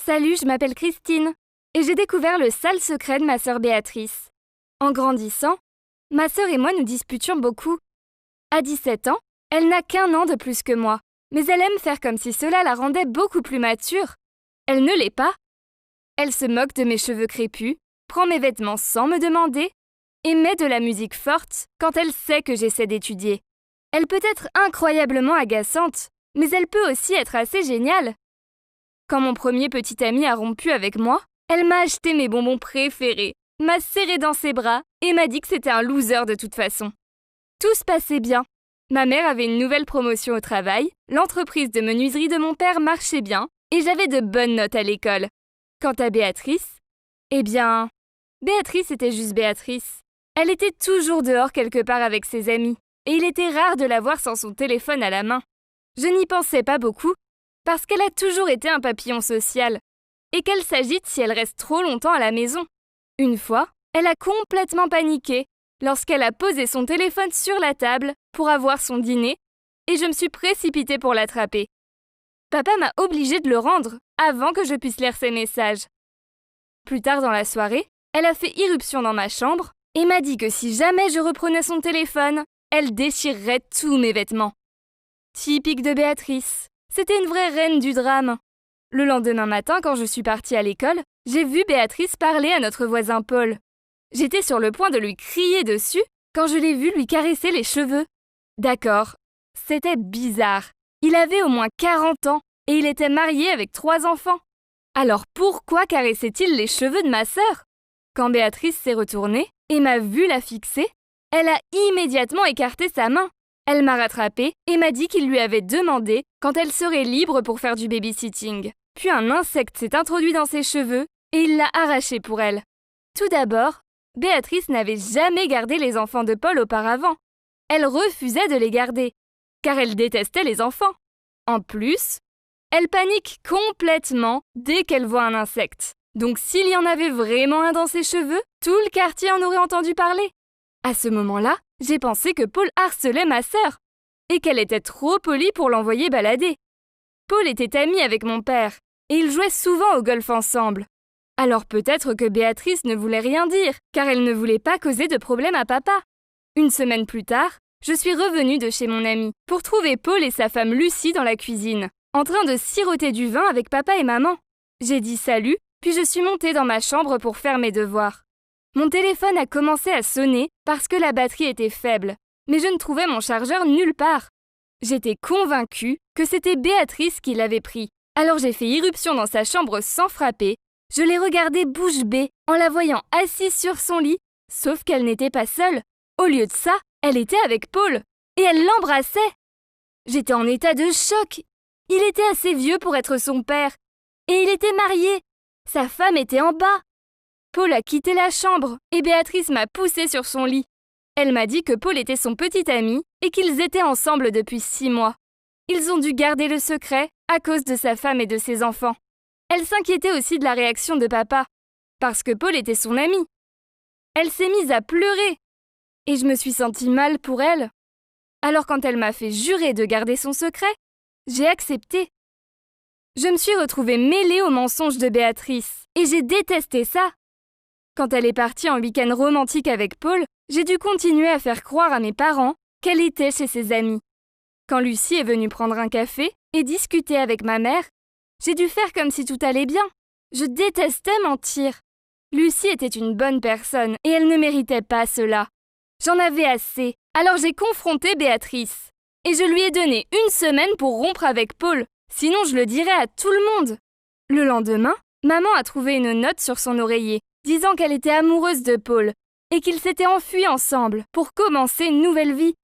Salut, je m'appelle Christine et j'ai découvert le sale secret de ma sœur Béatrice. En grandissant, ma sœur et moi nous disputions beaucoup. À 17 ans, elle n'a qu'un an de plus que moi, mais elle aime faire comme si cela la rendait beaucoup plus mature. Elle ne l'est pas. Elle se moque de mes cheveux crépus, prend mes vêtements sans me demander et met de la musique forte quand elle sait que j'essaie d'étudier. Elle peut être incroyablement agaçante, mais elle peut aussi être assez géniale. Quand mon premier petit ami a rompu avec moi, elle m'a acheté mes bonbons préférés, m'a serré dans ses bras et m'a dit que c'était un loser de toute façon. Tout se passait bien. Ma mère avait une nouvelle promotion au travail, l'entreprise de menuiserie de mon père marchait bien et j'avais de bonnes notes à l'école. Quant à Béatrice, Béatrice était juste Béatrice. Elle était toujours dehors quelque part avec ses amis et il était rare de la voir sans son téléphone à la main. Je n'y pensais pas beaucoup parce qu'elle a toujours été un papillon social et qu'elle s'agite si elle reste trop longtemps à la maison. Une fois, elle a complètement paniqué lorsqu'elle a posé son téléphone sur la table pour avoir son dîner et je me suis précipitée pour l'attraper. Papa m'a obligée de le rendre avant que je puisse lire ses messages. Plus tard dans la soirée, elle a fait irruption dans ma chambre et m'a dit que si jamais je reprenais son téléphone, elle déchirerait tous mes vêtements. Typique de Béatrice. C'était une vraie reine du drame. Le lendemain matin, quand je suis partie à l'école, j'ai vu Béatrice parler à notre voisin Paul. J'étais sur le point de lui crier dessus quand je l'ai vu lui caresser les cheveux. D'accord, c'était bizarre. Il avait au moins 40 ans et il était marié avec 3 enfants. Alors pourquoi caressait-il les cheveux de ma sœur? Quand Béatrice s'est retournée et m'a vu la fixer, elle a immédiatement écarté sa main. Elle m'a rattrapée et m'a dit qu'il lui avait demandé quand elle serait libre pour faire du babysitting. Puis un insecte s'est introduit dans ses cheveux et il l'a arraché pour elle. Tout d'abord, Béatrice n'avait jamais gardé les enfants de Paul auparavant. Elle refusait de les garder, car elle détestait les enfants. En plus, elle panique complètement dès qu'elle voit un insecte. Donc s'il y en avait vraiment un dans ses cheveux, tout le quartier en aurait entendu parler. À ce moment-là, j'ai pensé que Paul harcelait ma sœur et qu'elle était trop polie pour l'envoyer balader. Paul était ami avec mon père et ils jouaient souvent au golf ensemble. Alors peut-être que Béatrice ne voulait rien dire, car elle ne voulait pas causer de problème à papa. Une semaine plus tard, je suis revenue de chez mon ami pour trouver Paul et sa femme Lucie dans la cuisine, en train de siroter du vin avec papa et maman. J'ai dit salut, puis je suis montée dans ma chambre pour faire mes devoirs. Mon téléphone a commencé à sonner parce que la batterie était faible, mais je ne trouvais mon chargeur nulle part. J'étais convaincue que c'était Béatrice qui l'avait pris. Alors j'ai fait irruption dans sa chambre sans frapper. Je l'ai regardée bouche bée en la voyant assise sur son lit, sauf qu'elle n'était pas seule. Au lieu de ça, elle était avec Paul et elle l'embrassait. J'étais en état de choc. Il était assez vieux pour être son père et il était marié. Sa femme était en bas. Paul a quitté la chambre et Béatrice m'a poussée sur son lit. Elle m'a dit que Paul était son petit ami et qu'ils étaient ensemble depuis 6 mois. Ils ont dû garder le secret à cause de sa femme et de ses enfants. Elle s'inquiétait aussi de la réaction de papa, parce que Paul était son ami. Elle s'est mise à pleurer et je me suis sentie mal pour elle. Alors quand elle m'a fait jurer de garder son secret, j'ai accepté. Je me suis retrouvée mêlée aux mensonges de Béatrice et j'ai détesté ça. Quand elle est partie en week-end romantique avec Paul, j'ai dû continuer à faire croire à mes parents qu'elle était chez ses amis. Quand Lucie est venue prendre un café et discuter avec ma mère, j'ai dû faire comme si tout allait bien. Je détestais mentir. Lucie était une bonne personne et elle ne méritait pas cela. J'en avais assez, alors j'ai confronté Béatrice. Et je lui ai donné 1 semaine pour rompre avec Paul, sinon je le dirais à tout le monde. Le lendemain, maman a trouvé une note sur son oreiller, disant qu'elle était amoureuse de Paul et qu'ils s'étaient enfuis ensemble pour commencer une nouvelle vie.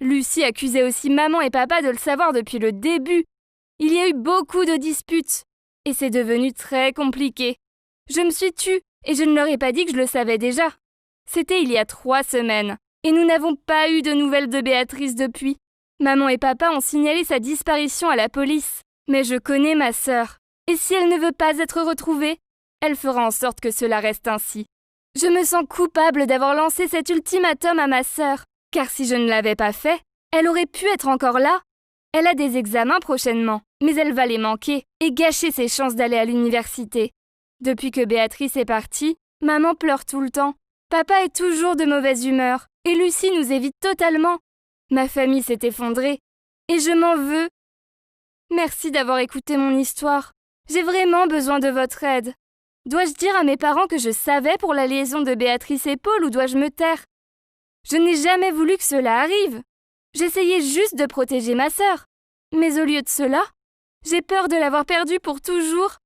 Lucie accusait aussi maman et papa de le savoir depuis le début. Il y a eu beaucoup de disputes et c'est devenu très compliqué. Je me suis tue et je ne leur ai pas dit que je le savais déjà. C'était il y a 3 semaines et nous n'avons pas eu de nouvelles de Béatrice depuis. Maman et papa ont signalé sa disparition à la police. Mais je connais ma sœur et si elle ne veut pas être retrouvée, elle fera en sorte que cela reste ainsi. Je me sens coupable d'avoir lancé cet ultimatum à ma sœur, car si je ne l'avais pas fait, elle aurait pu être encore là. Elle a des examens prochainement, Mais elle va les manquer et gâcher ses chances d'aller à l'université. Depuis que Béatrice est partie, maman pleure tout le temps. Papa est toujours de mauvaise humeur et Lucie nous évite totalement. Ma famille s'est effondrée et je m'en veux. Merci d'avoir écouté mon histoire. J'ai vraiment besoin de votre aide. Dois-je dire à mes parents que je savais pour la liaison de Béatrice et Paul ou dois-je me taire? Je n'ai jamais voulu que cela arrive. J'essayais juste de protéger ma sœur. Mais au lieu de cela, j'ai peur de l'avoir perdue pour toujours.